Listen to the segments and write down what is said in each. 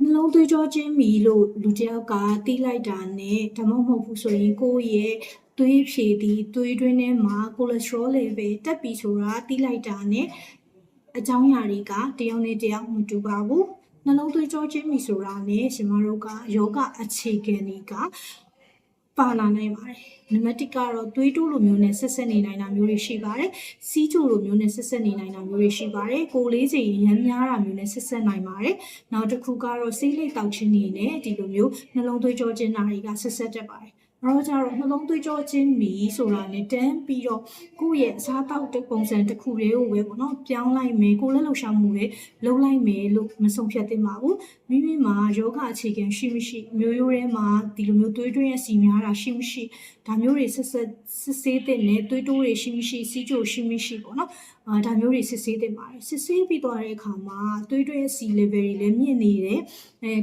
နှလုံးသွေးကြောကျဉ်းပြီလို့လူတစ်ယောက်ကသိလိုက်တာနဲ့ဒါမှမဟုတ်ဘူးဆိုရင်ကိုယ့်ရဲ့သွေးဖြည့်သည်သွေးတွင်းထဲမှာ cholesterol level တက်ပြီဆိုတာသိလိုက်တာနဲ့အကြောင်းအရာတွေကတယောက်နဲ့တယောက်မတူပါဘူးနှလုံးသွေးကြောကျဉ်းပြီဆိုတာနဲ့ရှင်မတို့ကယောဂအခြေခံတွေကပါလာနိုင်ပါတယ်နံပါတ်1ကတော့သွေးတိုးလိုမျိုးနဲ့ဆက်ဆက်နေနိုင်တာမျိုးတွေရှိပါတယ်စီးချိုလိုမျိုးနဲ့ဆက်ဆက်နေနိုင်တာမျိုးတွေရှိပါတယ်ကိုယ်လေးစိမ်ရမ်းများတာမျိုးနဲ့ဆက်ဆက်နိုင်ပါတယ်နောက်တစ်ခုကတော့ဆေးလိပ်တောက်ခြင်းနေနဲ့ဒီလိုမျိုးနှလုံးသွေးကြောကျဉ်းတာတွေကဆက်ဆက်တတ်ပါတယ်အဲ့တော့ကျတော့နှလုံးသွေးကြောကျဉ်းပြီဆိုတာနဲ့တန်းပြီးတော့ကိုယ့်ရဲ့အစားတောက်တဲ့ပုံစံတစ်ခုတည်းကိုပဲပေါ့နော်ပြောင်းလိုက်မယ်ကိုယ်လက်လှူရှာမှုတွေလုပ်လိုက်မယ်လို့မဆုံးဖြတ်သင့်ပါဘူးမိမိမှာယောဂအခြေခံရှိမရှိမျိုးရိုးထဲမှာဒီလိုမျိုးသွေးတွင်းရဲ့စီများတာရှိမရှိဒါမျိုးတွေစစ်ဆေးတဲ့နဲ့သွေးတိုးတွေရှိမရှိစီးချိုရှိမရှိပေါ့နော်ဒါမျိုးတွေစစ်ဆေးသင့်ပါတယ်စစ်ဆေးပြီးသွားတဲ့အခါမှာသွေးတွင်းရဲ့စီ level တွေလည်းမြင့်နေတယ်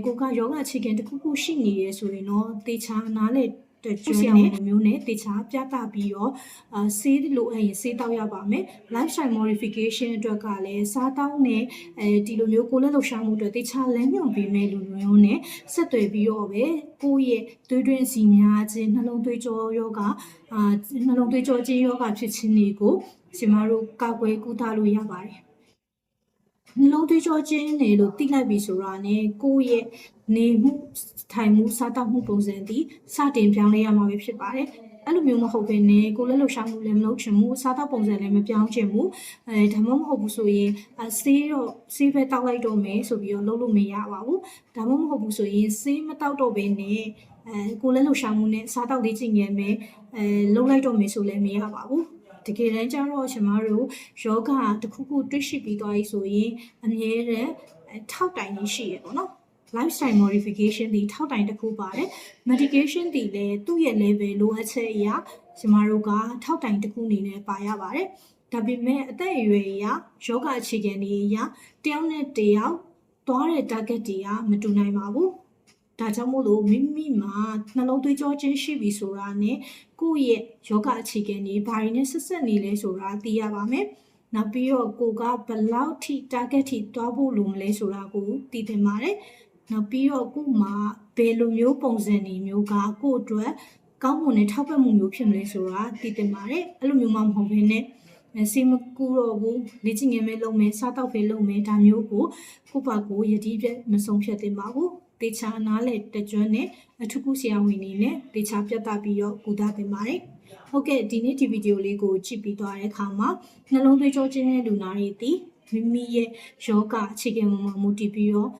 ကိုကယောဂအခြေခံတစ်ခုခုရှိနေရဆိုရင်တော့တေချာနားလေတဲ့ကျွမ်းနဲ့မျိုးနဲ့တေချာပြသပြီးတော့ဆေးလိုအပ်ရင်ဆေးတောက်ရပါမယ် lifestyle modification အတွက်ကလည်းစားတောက်နဲ့ဒီလိုမျိုးကိုယ်လက်လှူရှာမှုတွေတေချာလမ်းညွှန်ပေးမယ်လူမျိုးနဲ့ဆက်သွယ်ပြီးတော့ပဲကိုယ့်ရဲ့သွေးတွင်းစီများခြင်းနှလုံးသွေးကြောယောဂနှလုံးသွေးကြောခြင်းယောဂဖြစ်ခြင်းတွေကိုကျွန်တော်တို့ကောက်ွယ်ကုသလို့ရပါတယ်နှလုံးသွေးကြောကျဉ်းနေလို့သိလိုက်ပြီဆိုတာနဲ့ကိုယ့်ရဲ့နေမှုထိုင်မှုစားတောက်မှုပုံစံဒီစတင်ပြောင်းလဲရမှာပဲဖြစ်ပါတယ်အဲ့လိုမျိုးမဟုတ်ဘဲနဲ့ကိုယ်လက်လှူရှာမှုလည်းမလုပ်ချင်ဘူးစားတောက်ပုံစံလည်းမပြောင်းချင်ဘူးဒါမှမဟုတ်ဘူးဆိုရင်ဆေးပဲတောက်လိုက်တော့မယ်ဆိုပြီးတော့လုပ်လို့မရပါဘူးဒါမှမဟုတ်ဘူးဆိုရင်ဆေးမတောက်တော့ဘဲနဲ့ကိုယ်လက်လှူရှာမှုနဲ့စားတောက်လေးချိန်ငယ်မယ်လုပ်လိုက်တော့မယ်ဆိုလည်းမရပါဘူးတကယ်တမ်းကျတော့ကျွန်မတို့ယောဂတစ်ခုခုတွေ့ရှိပြီးသွားပြီဆိုရင်အမြဲတမ်းထောက်တိုင်ကြီးရှိရပေါ့နော် lifestyle modification ဒီထောက်တိုင်တစ်ခုပါတယ် medication ဒီလည်းသူ့ရဲ့ level လိုအပ်ချက်အရာကျွန်မတို့ကထောက်တိုင်တစ်ခုအနေနဲ့ပါရပါတယ်ဒါပေမဲ့အသက်အရွယ်အရာယောဂအခြေခံတွေအရာတယောက်နဲ့တယောက်သွားတဲ့ target တွေကမတူနိုင်ပါဘူးဒါကြောင့်မို့လို့မိမိမှာနှလုံးသွေးကြောကျဉ်းရှိပြီဆိုတာနဲ့ကိုယ့်ရဲ့ယောဂအခြေခံတွေဘာတွေနဲ့ဆက်ဆက်နေလဲဆိုတာသိရပါမယ်။နောက်ပြီးတော့ကိုကဘယ်လောက်ထိ target ထိသွားဖို့လိုမလဲဆိုတာကိုသိသင့်ပါတယ်။နောက်ပြီးတော့ကို့မှာဘယ်လိုမျိုးပုံစံတွေမျိုးကကို့အတွက်ကောင်းမွန်တဲ့ထောက်ပံ့မှုမျိုးဖြစ်မလဲဆိုတာသိသင့်ပါတယ်။အဲ့လိုမျိုးမှမဟုတ်ဘဲနဲ့စေမကူတော့ဘူးလေ့ကျင့်ငယ်မဲ့လုပ်မယ်စားတောက်ပဲလုပ်မယ်ဒါမျိုးကိုကိုပါကိုယတိပြတ်မဆုံးဖြတ်သင့်ပါဘူး။တေချာနားလေတကြွနဲ့အထူးကုဆရာဝန်နေနဲ့တေချာပြသပြီးတော့ကုသသင်ပါတယ်။ဟုတ်ကဲ့ဒီနေ့ဒီဗီဒီယိုလေးကိုကြည့်ပြီးသွားတဲ့အခါမှာနှလုံးသွေးကြောကျဉ်းတဲ့လူနာတွေဒီမိမိရဲ့ယောဂအခြေခံပေါ်မှာမူတည်ပြီးတော့